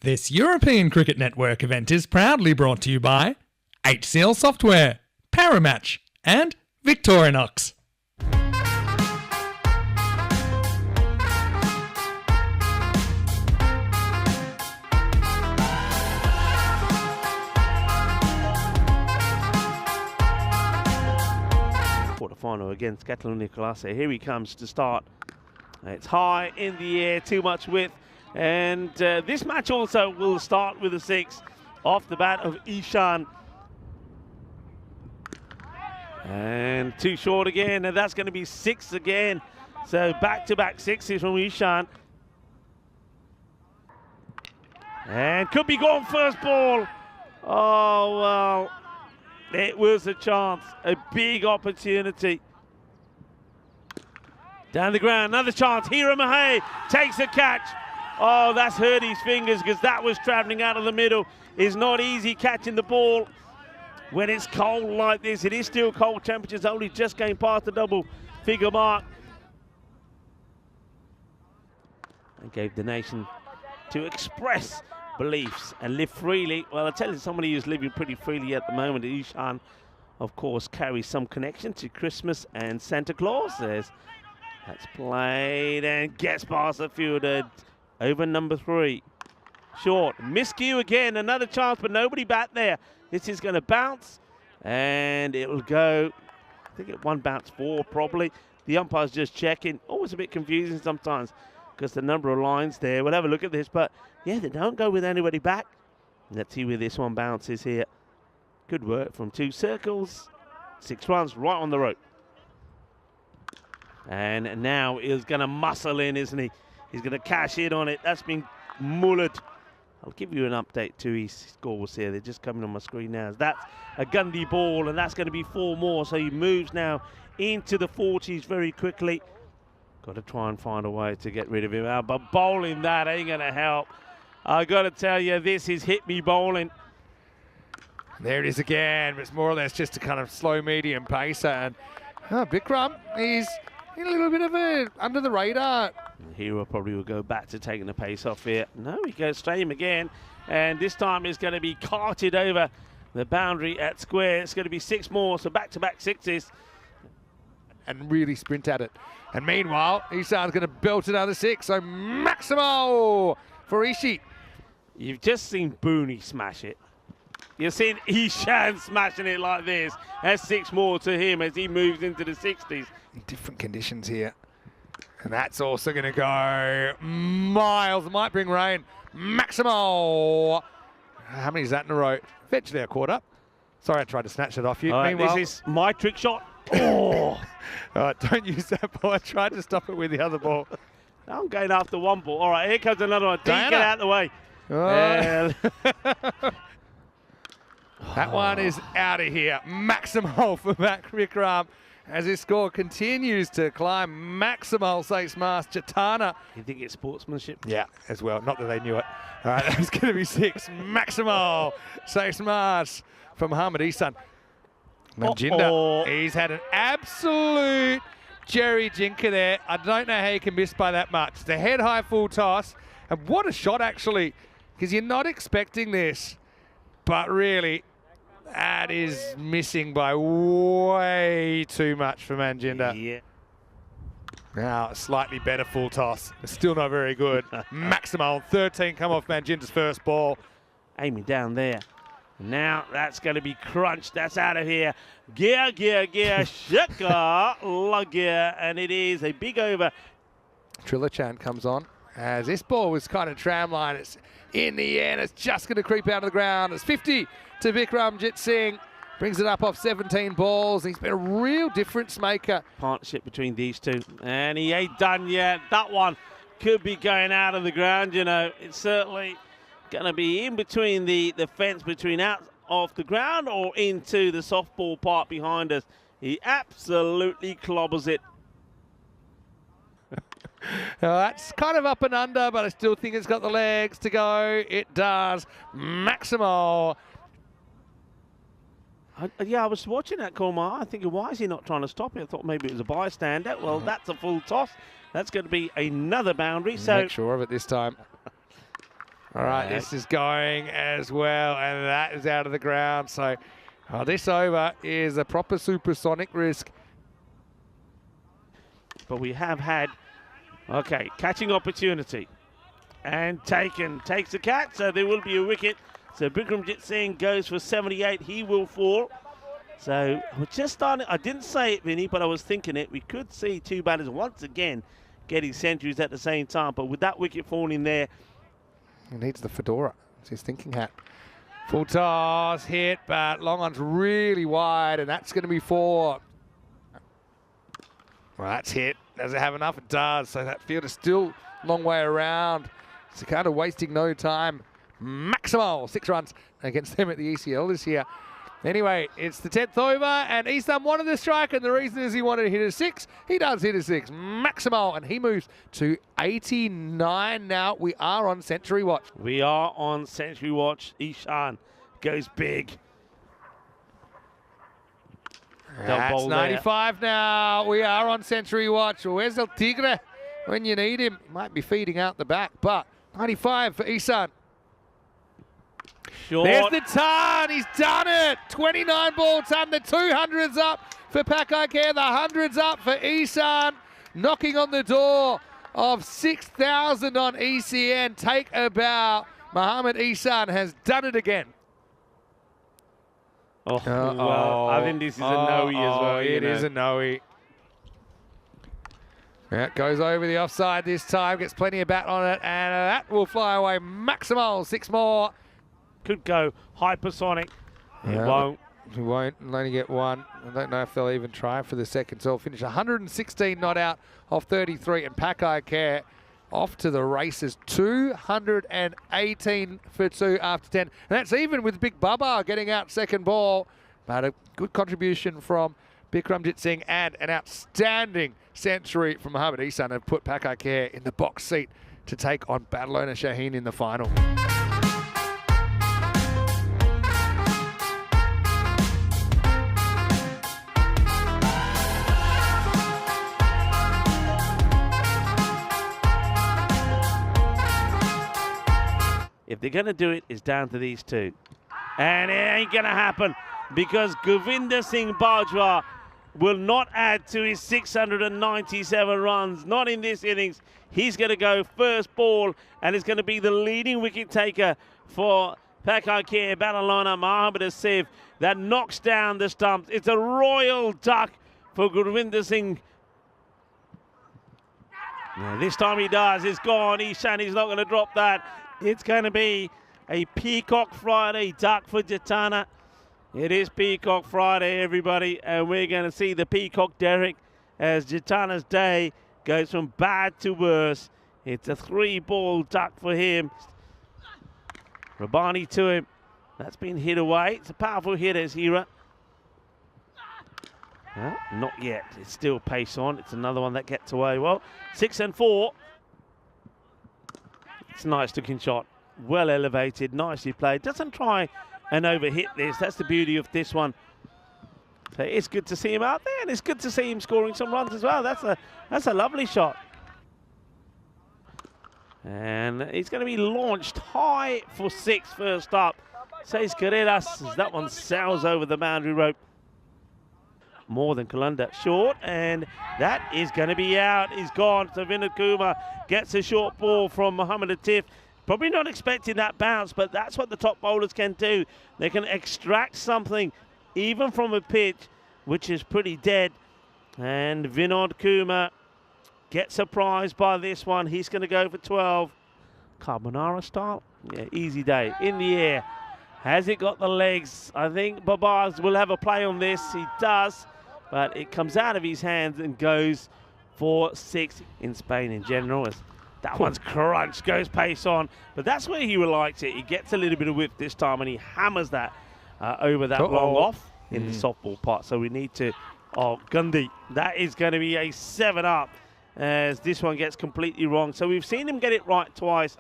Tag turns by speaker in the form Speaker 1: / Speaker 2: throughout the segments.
Speaker 1: This European Cricket Network event is proudly brought to you by HCL Software, Paramatch and Victorinox.
Speaker 2: Quarterfinal against Catalunya. Here he comes to start. It's high in the air, too much width. And this match also will start with a 6 off the bat of Ishan. And too short again, and that's going to be 6 again. So back-to-back 6s from Ishan. And could be gone first ball. Oh, well, it was a chance, a big opportunity. Down the ground, another chance. Hira Mahay takes a catch. Oh, that's hurt his fingers because that was traveling out of the middle. It's not easy catching the ball when it's cold like this. It is still cold. Temperatures only just going past the double figure mark. And gave the nation to express beliefs and live freely. Well, I tell you, somebody who's living pretty freely at the moment, Ishan, of course, carries some connection to Christmas and Santa Claus. That's played and gets past the fielder. Over number 3. Short. Miscue again. Another chance, but nobody back there. This is going to bounce. And it will go. I think it 1 bounce 4 probably. The umpire's just checking. Always a bit confusing sometimes because the number of lines there. We'll have a look at this. But yeah, they don't go with anybody back. Let's see where this one bounces here. Good work from 2 circles. 6 runs right on the rope. And now he's going to muscle in, isn't he? He's going to cash in on it. That's been mullered. I'll give you an update to his scores here. They're just coming on my screen now. That's a Gundy ball, and that's going to be 4 more. So he moves now into the 40s very quickly. Got to try and find a way to get rid of him out. But bowling that ain't going to help. I got to tell you, this is hit me bowling.
Speaker 3: There it is again. It's more or less just a kind of slow medium pacer. And Bikram, he's in a little bit of a under the radar.
Speaker 2: Hero probably will go back to taking the pace off here. No, he goes straight him again. And this time it's going to be carted over the boundary at square. It's going to be 6 more, so back-to-back 6s.
Speaker 3: And really sprint at it. And meanwhile, Ishan's going to belt another 6. So Maximo for Ishi.
Speaker 2: You've just seen Booney smash it. You've seen Ishan smashing it like this. That's 6 more to him as he moves into the 60s.
Speaker 3: Different conditions here. And that's also going to go miles. Might bring rain. Maximo. How many is that in a row? Eventually I caught up. Sorry, I tried to snatch it off you.
Speaker 2: Meanwhile, this is my trick shot. Oh!
Speaker 3: All right, don't use that ball. I tried to stop it with the other ball.
Speaker 2: I'm going after 1 ball. All right, here comes another one. Get out of the way.
Speaker 3: Oh. That one is out of here. Maximo for Matt Vikram. As his score continues to climb, Maximo says Mars Jatana.
Speaker 2: You think it's sportsmanship?
Speaker 3: Yeah, as well. Not that they knew it. All right, that's going to be 6. Maximo says Mars from Hamid Isan. Manjinda, he's had an absolute Jerry Jinker there. I don't know how you can miss by that much. The head high full toss. And what a shot, actually, because you're not expecting this. But really, that is missing by way too much for Manjinda.
Speaker 2: Yeah.
Speaker 3: Now, a slightly better full toss. It's still not very good. Maximo on 13 come off Manjinda's first ball.
Speaker 2: Aiming down there. Now that's going to be crunched. That's out of here. Gear, shaka, la gear. And it is a big over.
Speaker 3: Trilachan comes on. As this ball was kind of tramline, it's in the air and it's just going to creep out of the ground. It's 50 to Vikramjit Singh. Brings it up off 17 balls. He's been a real difference maker.
Speaker 2: Partnership between these two. And he ain't done yet. That one could be going out of the ground, you know. It's certainly going to be in between the fence, between out off the ground or into the softball part behind us. He absolutely clobbers it.
Speaker 3: That's kind of up and under, but I still think it's got the legs to go. It does. Maximo.
Speaker 2: I was watching that call, I'm thinking, why is he not trying to stop it? I thought maybe it was a bystander. Well, that's a full toss. That's going to be another boundary. So
Speaker 3: make sure of it this time. All right, this is going as well, and that is out of the ground. So this over is a proper supersonic risk.
Speaker 2: But we have had, okay, catching opportunity. And takes the catch, so there will be a wicket. So Bikramjit Singh goes for 78, he will fall. So we're just starting, I didn't say it, Vinny, but I was thinking it. We could see two batters once again getting centuries at the same time, but with that wicket falling there.
Speaker 3: He needs the fedora, it's his thinking hat. Full toss, hit, but long on's really wide, and that's going to be 4. Well, that's hit. Does it have enough? It does. So that field is still a long way around. It's kind of wasting no time. Maximal 6 runs against them at the ECL this year. Anyway, it's the 10th over, and Eastham wanted the strike, and the reason is he wanted to hit a 6. He does hit a 6. Maximal, and he moves to 89 now. We are on century watch.
Speaker 2: We are on century watch. Ishan goes big.
Speaker 3: That's 95 now. We are on century watch. Where's El Tigre? When you need him, might be feeding out the back, but 95 for Isan.
Speaker 2: Short.
Speaker 3: There's the ton. He's done it. 29 ball ton. The 200's up for PIC. The 100's up for Isan. Knocking on the door of 6,000 on ECN. Take about. Mohammed Isan has done it again.
Speaker 2: Well, I think this is a no-e as well.
Speaker 3: It is a no-e. Yeah, it goes over the offside this time, gets plenty of bat on it, and that will fly away. Maximal, 6 more.
Speaker 2: Could go hypersonic.
Speaker 3: Yeah,
Speaker 2: It won't.
Speaker 3: He won't. He'll only get 1. I don't know if they'll even try for the second, so he'll finish 116 not out off 33, and PIC off to the races. 218 for 2 after 10. And that's even with Big Bubba getting out second ball. But a good contribution from Bikramjit Singh and an outstanding century from Mohammed Isan have put PIC in the box seat to take on Badalona Shaheen in the final.
Speaker 2: If they're going to do it, it's down to these two. And it ain't going to happen because Govinder Singh Bajwa will not add to his 697 runs. Not in this innings. He's going to go first ball, and it's going to be the leading wicket taker for PIC Badalona, Mohammed Asif. That knocks down the stumps. It's a royal duck for Gurvinder Singh. Now, this time he does. It's gone. Ishan, he's not going to drop that. It's going to be a Peacock Friday duck for Jatana. It is Peacock Friday, everybody, and we're going to see the Peacock Derrick as Jatana's day goes from bad to worse. It's a 3-ball duck for him. Rabani to him. That's been hit away. It's a powerful hit as Hira. Not yet. It's still pace on. It's another one that gets away. Well, 6 and 4. It's a nice looking shot. Well elevated, nicely played. Doesn't try and overhit this. That's the beauty of this one. So it's good to see him out there, and it's good to see him scoring some runs as well. That's a lovely shot. And he's going to be launched high for 6 first up. Says Carreras as that one sails over the boundary rope. More than Kalunda. Short, and that is going to be out. He's gone. So Vinod Kumar gets a short ball from Mohammed Atif. Probably not expecting that bounce, but that's what the top bowlers can do. They can extract something, even from a pitch, which is pretty dead. And Vinod Kumar gets surprised by this one. He's going to go for 12. Carbonara style. Yeah, easy day. In the air. Has it got the legs? I think Babaz will have a play on this. He does. But it comes out of his hands and goes for 6 in Spain in general. As that one's crunched, goes pace on. But that's where he likes it. He gets a little bit of whip this time, and he hammers that over that long off in the softball pot. So we need to... Oh, Gundy. That is going to be a 7 up as this one gets completely wrong. So we've seen him get it right twice.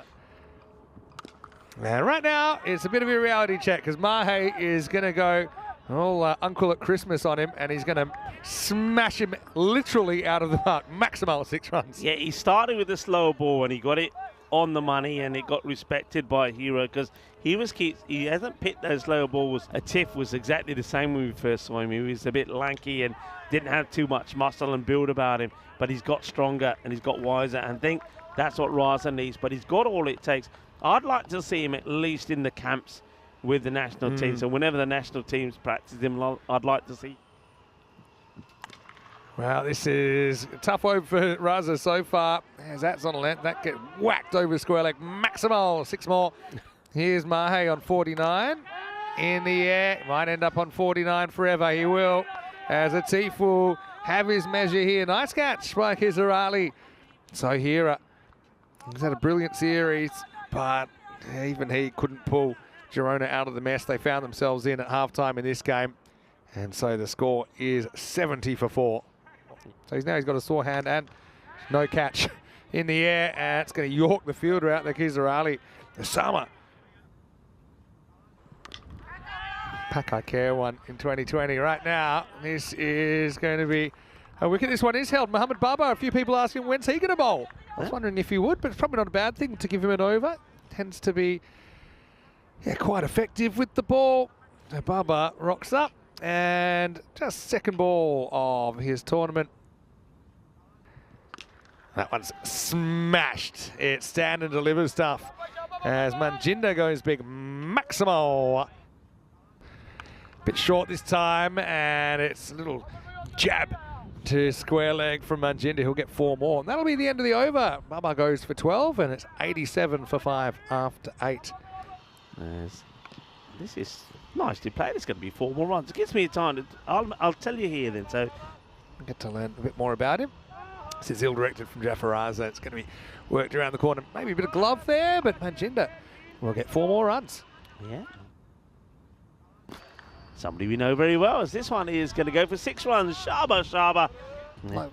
Speaker 3: And right now, it's a bit of a reality check because Mahe is going to go all Uncle at Christmas on him, and he's going to smash him literally out of the park. Maximal 6 runs.
Speaker 2: Yeah, he started with a slower ball and he got it on the money, and it got respected by Hero because he hasn't picked those low balls. Tiff was exactly the same when we first saw him. He was a bit lanky and didn't have too much muscle and build about him, but he's got stronger and he's got wiser, and I think that's what Raza needs. But he's got all it takes. I'd like to see him at least in the camps with the national team. So whenever the national teams practice him, I'd like to see.
Speaker 3: Well, this is a tough over for Raza so far. As that's on a length, that gets whacked over the square leg. Maximal, 6 more. Here's Mahe on 49. In the air, might end up on 49 forever. He will, as Atif will have his measure here. Nice catch by Kizarali. So Hira, he's had a brilliant series, but even he couldn't pull Girona out of the mess they found themselves in at halftime in this game. And so the score is 70 for 4. So he's got a sore hand and no catch in the air, and it's going to york the fielder out there, Kizarali. Osama. PIC Care one in 2020 right now. This is going to be a wicket. This one is held. Mohammed Baba, a few people asking when's he going to bowl. I was wondering if he would, but it's probably not a bad thing to give him an over. Tends to be quite effective with the ball. So Baba rocks up. And just second ball of his tournament. That one's smashed. It's stand and deliver stuff. As Manjinda goes big. Maximal. Bit short this time, and it's a little jab to square leg from Manjinda. He'll get 4 more. And that'll be the end of the over. Baba goes for 12, and it's 87 for 5 after 8.
Speaker 2: This is nicely played. It's going to be 4 more runs. It gives me time. I'll tell you here then. So
Speaker 3: I get to learn a bit more about him. This is ill-directed from Jafaraza. It's going to be worked around the corner. Maybe a bit of glove there, but Manjinda will get 4 more runs.
Speaker 2: Yeah. Somebody we know very well, as this one is going to go for 6 runs. Shaba.
Speaker 3: Like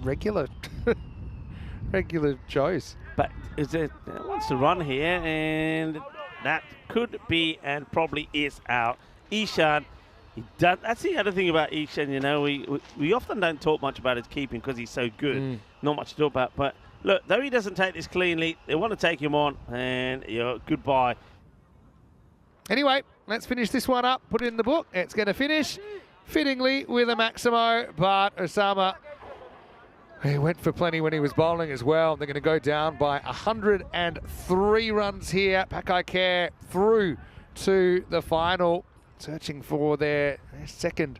Speaker 3: regular Joes.
Speaker 2: But wants to run here, and that could be and probably is out. Ishan, that's the other thing about Ishan, you know, we often don't talk much about his keeping because he's so good. Not much to talk about, but look, though he doesn't take this cleanly, they want to take him on, and goodbye.
Speaker 3: Anyway, let's finish this one up, put it in the book. It's going to finish fittingly with a Maximo, but Osama, he went for plenty when he was bowling as well. They're going to go down by 103 runs here. PIC Care through to the final, searching for their second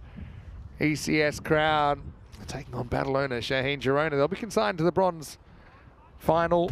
Speaker 3: ECS crown. Taking on battle owner Shaheen Girona. They'll be consigned to the bronze final.